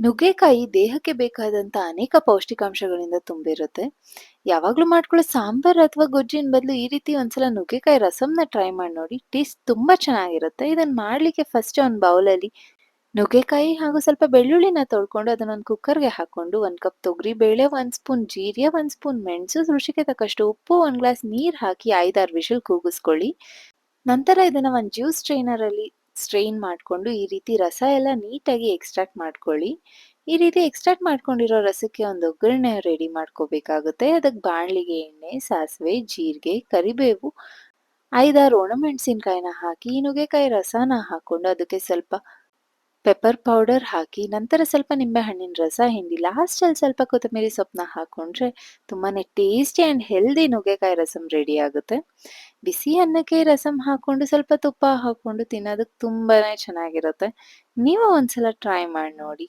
ನುಗ್ಗೆಕಾಯಿ ದೇಹಕ್ಕೆ ಬೇಕಾದಂತ ಅನೇಕ ಪೌಷ್ಟಿಕಾಂಶಗಳಿಂದ ತುಂಬಿರುತ್ತೆ. ಯಾವಾಗ್ಲೂ ಮಾಡ್ಕೊಳ್ಳೋ ಸಾಂಬಾರ್ ಅಥವಾ ಗೊಜ್ಜಿನ ಬದಲು ಈ ರೀತಿ ಒಂದ್ಸಲ ನುಗ್ಗೆಕಾಯಿ ರಸಂನ ಟ್ರೈ ಮಾಡಿ ನೋಡಿ. ಟೇಸ್ಟ್ ತುಂಬಾ ಚೆನ್ನಾಗಿರುತ್ತೆ. ಇದನ್ನ ಮಾಡ್ಲಿಕ್ಕೆ ಫಸ್ಟ್ ಒಂದು ಬೌಲಲ್ಲಿ ನುಗ್ಗೆಕಾಯಿ ಹಾಗೂ ಸ್ವಲ್ಪ ಬೆಳ್ಳುಳ್ಳಿನ ತೊಳ್ಕೊಂಡು ಅದನ್ನೊಂದು ಕುಕ್ಕರ್ಗೆ ಹಾಕೊಂಡು 1 ಕಪ್ ತೊಗರಿ ಬೇಳೆ, 1 ಸ್ಪೂನ್ ಜೀರಿಗೆ, 1 ಸ್ಪೂನ್ ಮೆಣಸು, ರುಚಿಗೆ ತಕ್ಕಷ್ಟು ಉಪ್ಪು, 1 ಗ್ಲಾಸ್ ನೀರ್ ಹಾಕಿ 5-6 ವಿಷಲ್ ಕೂಗಿಸ್ಕೊಳ್ಳಿ. ನಂತರ ಇದನ್ನ ಒಂದು ಜ್ಯೂಸ್ ಸ್ಟ್ರೈನರ್ ಅಲ್ಲಿ ಸ್ಟ್ರೈನ್ ಮಾಡ್ಕೊಂಡು ಈ ರೀತಿ ರಸ ಎಲ್ಲ ನೀಟಾಗಿ ಎಕ್ಸ್ಟ್ರಾಕ್ಟ್ ಮಾಡ್ಕೊಳ್ಳಿ. ಈ ರೀತಿ ಎಕ್ಸ್ಟ್ರಾಕ್ಟ್ ಮಾಡ್ಕೊಂಡಿರೋ ರಸಕ್ಕೆ ಒಂದು ಒಗ್ಗರಣೆ ರೆಡಿ ಮಾಡ್ಕೋಬೇಕಾಗುತ್ತೆ. ಅದಕ್ಕೆ ಬಾಣಲಿಗೆ ಎಣ್ಣೆ, ಸಾಸಿವೆ, ಜೀರಿಗೆ, ಕರಿಬೇವು, 5-6 ಒಣಮೆಣಸಿನ್ಕಾಯಿನ ಹಾಕಿ ಈ ನುಗ್ಗೆಕಾಯಿ ರಸನ ಹಾಕೊಂಡು ಅದಕ್ಕೆ ಸ್ವಲ್ಪ ಪೆಪ್ಪರ್ ಪೌಡರ್ ಹಾಕಿ, ನಂತರ ಸ್ವಲ್ಪ ನಿಂಬೆಹಣ್ಣಿನ ರಸ ಹಿಂಡಿ, ಲಾಸ್ಟಲ್ಲಿ ಸ್ವಲ್ಪ ಕೊತ್ತಂಬರಿ ಸೊಪ್ಪನ್ನ ಹಾಕೊಂಡ್ರೆ ತುಂಬಾನೇ ಟೇಸ್ಟಿ ಆ್ಯಂಡ್ ಹೆಲ್ದಿ ನುಗ್ಗೆಕಾಯಿ ರಸಂ ರೆಡಿ ಆಗುತ್ತೆ. ಬಿಸಿ ಅನ್ನಕ್ಕೆ ರಸಂ ಹಾಕೊಂಡು ಸ್ವಲ್ಪ ತುಪ್ಪ ಹಾಕೊಂಡು ತಿನ್ನೋದಕ್ಕೆ ತುಂಬಾನೇ ಚೆನ್ನಾಗಿರುತ್ತೆ. ನೀವು ಒಂದ್ಸಲ ಟ್ರೈ ಮಾಡಿ ನೋಡಿ.